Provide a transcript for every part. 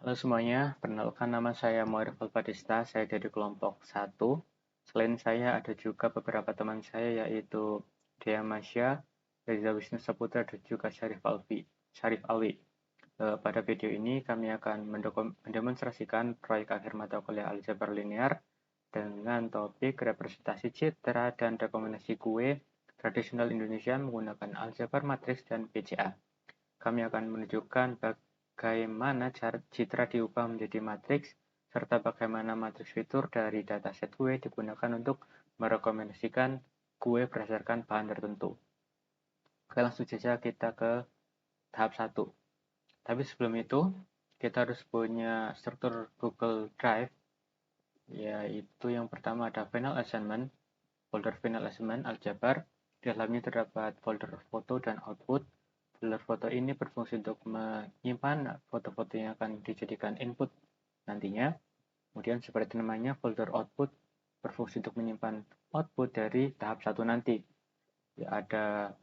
Halo semuanya, perkenalkan nama saya Muarif Alfatista, saya dari kelompok 1. Selain saya ada juga beberapa teman saya yaitu Dea Masya, Reza Wisnu Saputra, dan juga Syarif Alwi. Pada video ini kami akan mendemonstrasikan proyek akhir mata kuliah aljabar linear dengan topik representasi citra dan rekomendasi kue tradisional Indonesia menggunakan aljabar matriks dan PCA. Kami akan menunjukkan bagaimana citra diubah menjadi matriks, serta bagaimana matriks fitur dari dataset kue digunakan untuk merekomendasikan kue berdasarkan bahan tertentu. Oke, langsung saja kita ke tahap 1. Tapi sebelum itu, kita harus punya struktur Google Drive, yaitu yang pertama ada Final Assignment, folder Final Assignment Aljabar. Di dalamnya terdapat folder foto dan output. Folder foto ini berfungsi untuk menyimpan foto-foto yang akan dijadikan input nantinya. Kemudian seperti namanya, folder output berfungsi untuk menyimpan output dari tahap 1 nanti. Ya, ada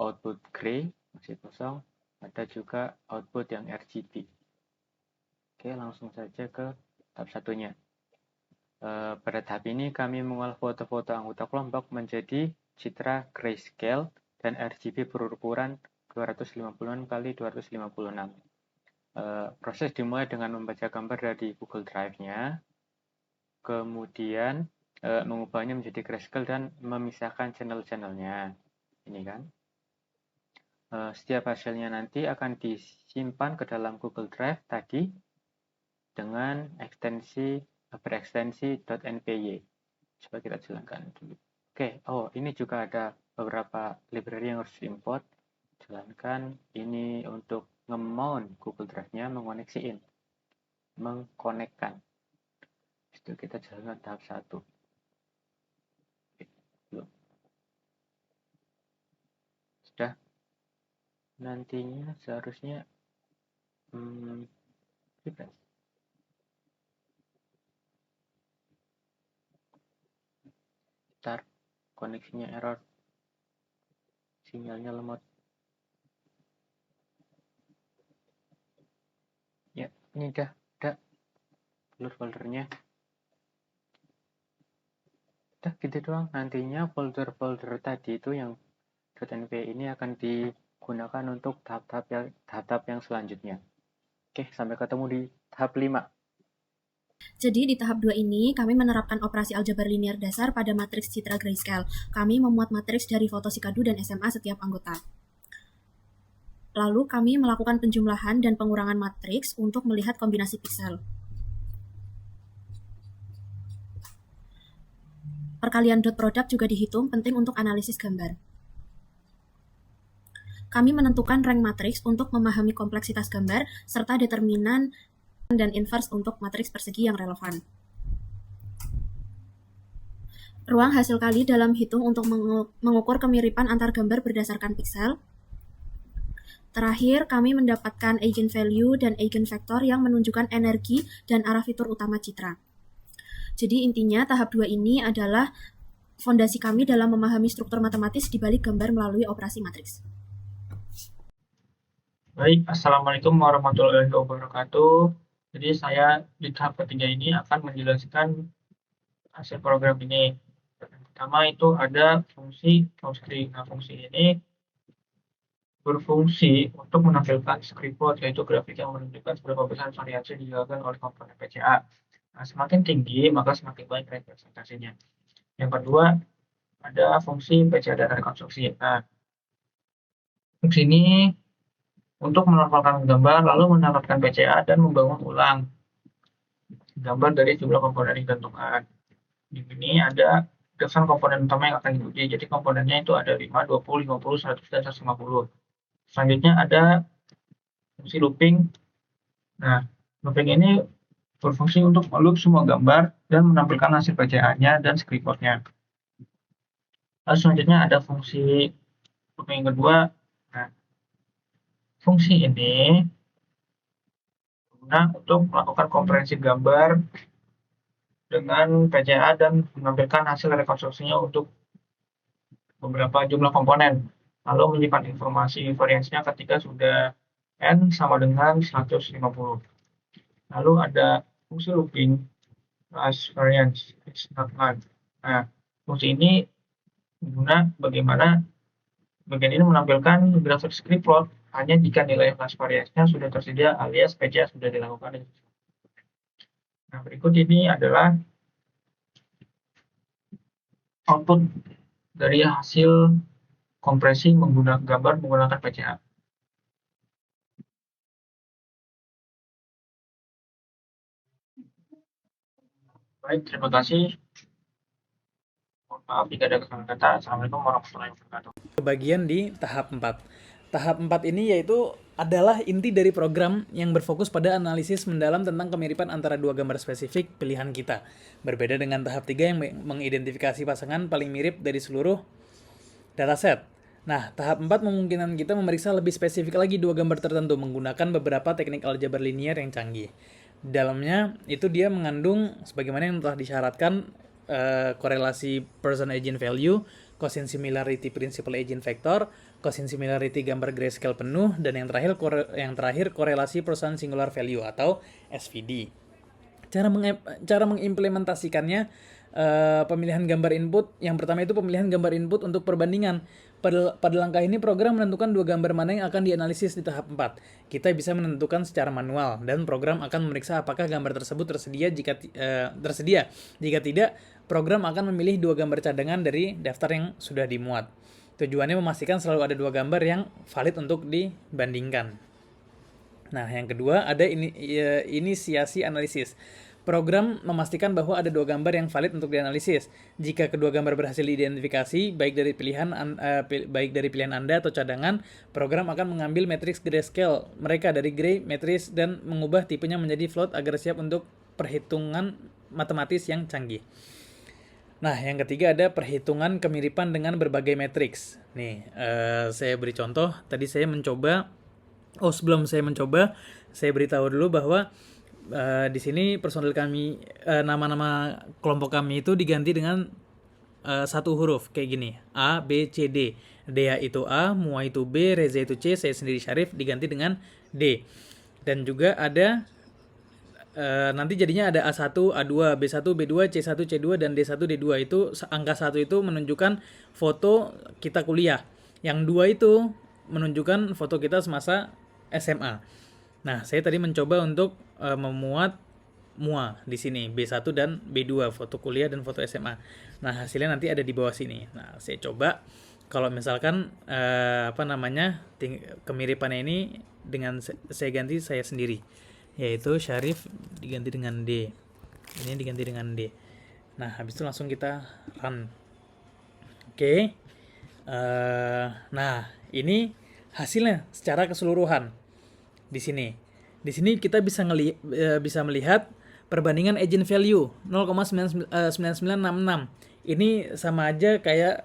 output gray, masih kosong, ada juga output yang RGB. Oke, langsung saja ke tahap satunya. Pada tahap ini kami mengolah foto-foto anggota kelompok menjadi citra grayscale dan RGB berukuran 250 kali 256. Proses dimulai dengan membaca gambar dari Google Drive-nya, kemudian mengubahnya menjadi grayscale dan memisahkan channel-channelnya. Ini kan. Setiap hasilnya nanti akan disimpan ke dalam Google Drive tadi dengan berekstensi .npy. Coba kita jalankan dulu. Oke, ini juga ada beberapa library yang harus diimport. Jalankan ini untuk nge-mount Google Drive-nya, mengkonekkan. Itu kita jalankan tahap 1. Sudah. Nantinya seharusnya refresh. Bentar, koneksinya error. Sinyalnya lemot. Ya, ini udah folder-foldernya. Udah gitu doang. Nantinya folder-folder tadi itu yang .np ini akan digunakan untuk tahap-tahap yang selanjutnya. Oke, sampai ketemu di tahap 5. Jadi di tahap 2 ini kami menerapkan operasi aljabar linear dasar pada matriks citra grayscale. Kami memuat matriks dari foto Sikadu dan SMA setiap anggota. Lalu kami melakukan penjumlahan dan pengurangan matriks untuk melihat kombinasi piksel. Perkalian dot product juga dihitung, penting untuk analisis gambar. Kami menentukan rank matriks untuk memahami kompleksitas gambar serta determinan dan inverse untuk matriks persegi yang relevan. Ruang hasil kali dalam hitung untuk mengukur kemiripan antar gambar berdasarkan piksel. Terakhir, kami mendapatkan eigenvalue dan eigenvektor yang menunjukkan energi dan arah fitur utama citra. Jadi intinya tahap 2 ini adalah fondasi kami dalam memahami struktur matematis di balik gambar melalui operasi matriks. Baik, Assalamualaikum warahmatullahi wabarakatuh. Jadi saya di tahap ketiga ini akan menjelaskan hasil program ini. Pertama itu ada fungsi toString. Nah, fungsi ini berfungsi untuk menampilkan scriptplot, yaitu grafik yang menunjukkan seberapa besar variasi yang dilakukan oleh komponen PCA. Nah, semakin tinggi, maka semakin baik representasinya. Yang kedua, ada fungsi PCA dan rekonstruksi. Nah, fungsi ini untuk menormalkan gambar, lalu mendapatkan PCA dan membangun ulang gambar dari jumlah komponen yang ditentukan. Di sini ada daftar komponen utama yang akan diuji. Jadi komponennya itu ada 5, 20, 50, 100, dan 150. Selanjutnya ada fungsi looping. Nah, looping ini berfungsi untuk meloop semua gambar dan menampilkan hasil PCA-nya dan scriptplot-nya. Lalu selanjutnya ada fungsi looping yang kedua. Nah, fungsi ini berguna untuk melakukan komprehensi gambar dengan PCA dan menampilkan hasil rekonstruksinya untuk beberapa jumlah komponen. Lalu menyimpan informasi variansinya ketika sudah N sama dengan 150. Lalu ada fungsi looping plus variance is not none. Nah, fungsi ini guna bagaimana bagian ini menampilkan grafik script plot hanya jika nilai plus variance-nya sudah tersedia alias PCA sudah dilakukan. Nah, berikut ini adalah output dari hasil kompresi menggunakan gambar menggunakan PCA. Baik, terima kasih. Mohon maaf jika ada kesalahan kata. Assalamualaikum warahmatullahi wabarakatuh. Bagian di tahap 4. Tahap 4 ini yaitu adalah inti dari program yang berfokus pada analisis mendalam tentang kemiripan antara dua gambar spesifik pilihan kita. Berbeda dengan tahap 3 yang mengidentifikasi pasangan paling mirip dari seluruh dataset. Nah, tahap 4 memungkinkan kita memeriksa lebih spesifik lagi dua gambar tertentu menggunakan beberapa teknik aljabar linier yang canggih. Di dalamnya itu dia mengandung sebagaimana yang telah disyaratkan korelasi person agent value, cosine similarity principal agent vector, cosine similarity gambar grayscale penuh, dan yang terakhir korelasi person singular value atau SVD. Cara mengimplementasikannya, pemilihan gambar input. Yang pertama itu pemilihan gambar input untuk perbandingan. Pada langkah ini program menentukan dua gambar mana yang akan dianalisis di tahap 4. Kita bisa menentukan secara manual dan program akan memeriksa apakah gambar tersebut tersedia. Jika tidak, program akan memilih dua gambar cadangan dari daftar yang sudah dimuat. Tujuannya memastikan selalu ada dua gambar yang valid untuk dibandingkan. Nah, yang kedua ada inisiasi analisis. Program memastikan bahwa ada dua gambar yang valid untuk dianalisis. Jika kedua gambar berhasil diidentifikasi, baik dari pilihan Anda atau cadangan, program akan mengambil matriks grayscale mereka dari gray matriz dan mengubah tipenya menjadi float agar siap untuk perhitungan matematis yang canggih. Nah, yang ketiga ada perhitungan kemiripan dengan berbagai matriks. Nih, saya beri contoh. Tadi saya mencoba. Sebelum saya mencoba, saya beritahu dulu bahwa di sini personil kami, nama-nama kelompok kami itu diganti dengan satu huruf kayak gini, A, B, C, D. Dea itu A, Mua itu B, Reza itu C, saya sendiri Syarif diganti dengan D. Dan juga ada nanti jadinya ada A1, A2, B1, B2, C1, C2, dan D1, D2. Itu angka 1 itu menunjukkan foto kita kuliah. Yang 2 itu menunjukkan foto kita semasa SMA. Nah, saya tadi mencoba untuk memuat MUA di sini, B1 dan B2, foto kuliah dan foto SMA. Nah, hasilnya nanti ada di bawah sini. Nah, saya coba kalau misalkan kemiripannya ini dengan saya ganti saya sendiri, yaitu Syarif diganti dengan D. Ini diganti dengan D. Nah, habis itu langsung kita run. Oke. Nah, ini hasilnya secara keseluruhan. Di sini kita bisa melihat perbandingan agent value 0,9966. Ini sama aja kayak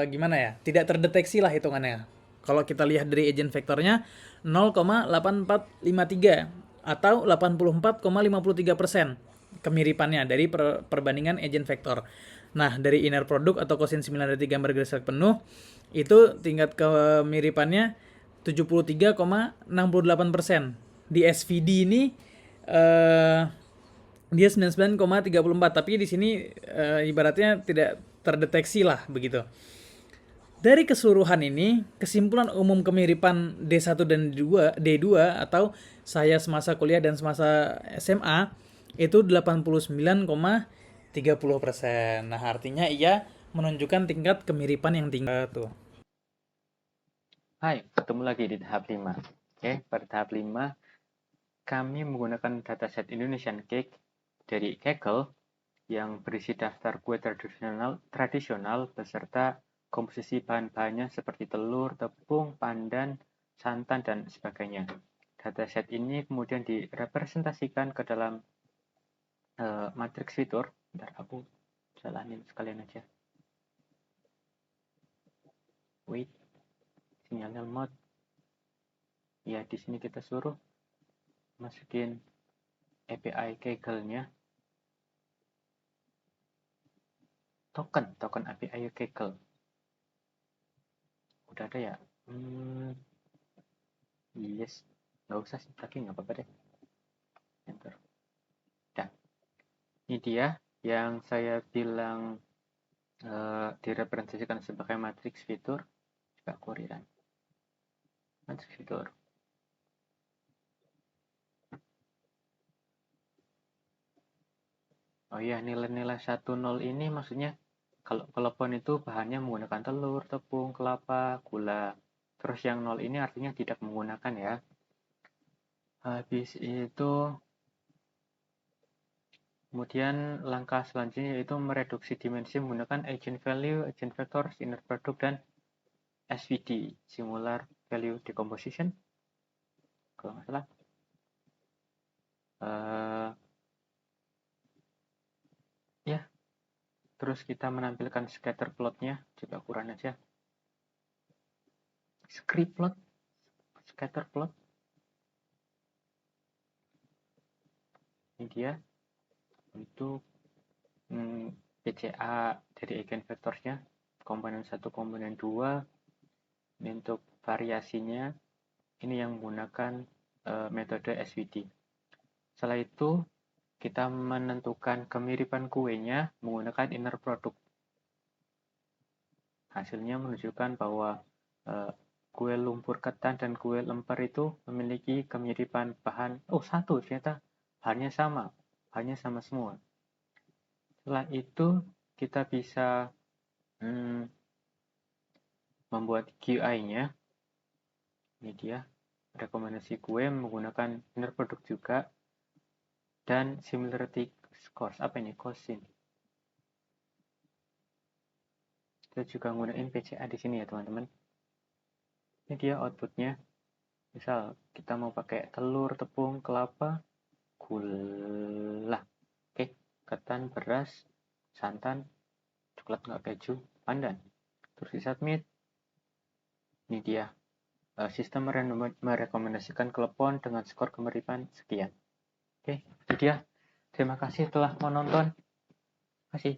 gimana ya? Tidak terdeteksi lah hitungannya. Kalau kita lihat dari agent vektornya 0,8453 atau 84,53% kemiripannya dari perbandingan agent vektor. Nah, dari inner product atau cosine similarity gambar grayscale penuh itu tingkat kemiripannya 73,68%. Di SVD ini dia 99,34, tapi di sini ibaratnya tidak terdeteksi lah begitu. Dari keseluruhan ini, kesimpulan umum kemiripan D1 dan D2 atau saya semasa kuliah dan semasa SMA itu 89,30%. Nah, artinya ia menunjukkan tingkat kemiripan yang tinggi tuh. Hai, ketemu lagi di tahap 5. Oke, pada tahap 5 kami menggunakan dataset Indonesian Cake dari Kaggle yang berisi daftar kue tradisional beserta komposisi bahan-bahannya seperti telur, tepung, pandan, santan, dan sebagainya. Dataset ini kemudian direpresentasikan ke dalam matriks fitur. Bentar, aku jalanin sekalian aja. Wait, sinyalnya lemot. Ya, di sini kita suruh masukin API Kaggle-nya. Token API Kaggle. Udah ada ya? Yes. Nggak usah sih, lagi nggak apa-apa deh. Enter. Ini dia yang saya bilang direpresentasikan sebagai matriks fitur. Coba kuriran. Matriks fitur. Oh iya, nilai-nilai 1, 0 ini maksudnya kalau klepon itu bahannya menggunakan telur, tepung, kelapa, gula. Terus yang 0 ini artinya tidak menggunakan ya. Habis itu, kemudian langkah selanjutnya yaitu mereduksi dimensi menggunakan agent value, agent vectors, inner product, dan SVD, similar value decomposition. Kalau nggak salah. Ya, terus kita menampilkan scatter plotnya. Coba ukuran aja. Script plot, scatter plot. Ini dia untuk PCA dari eigenvektorsnya, komponen 1, komponen 2. Ini untuk variasinya, ini yang menggunakan metode SVD. Setelah itu, kita menentukan kemiripan kuenya menggunakan inner product. Hasilnya menunjukkan bahwa kue lumpur ketan dan kue lemper itu memiliki kemiripan bahan. Oh, satu ternyata bahannya sama semua. Setelah itu kita bisa membuat QI-nya. Ini dia rekomendasi kue menggunakan inner product juga. Dan similarity scores. Apa ini? Cosin. Kita juga menggunakan PCA di sini ya teman-teman. Ini dia outputnya. Misal kita mau pakai telur, tepung, kelapa, gula. Oke, ketan, beras, santan, coklat nggak keju, pandan. Terus di submit. Ini dia. Sistem merekomendasikan klepon dengan skor kemiripan sekian. Oke, itu dia. Terima kasih telah menonton. Terima kasih.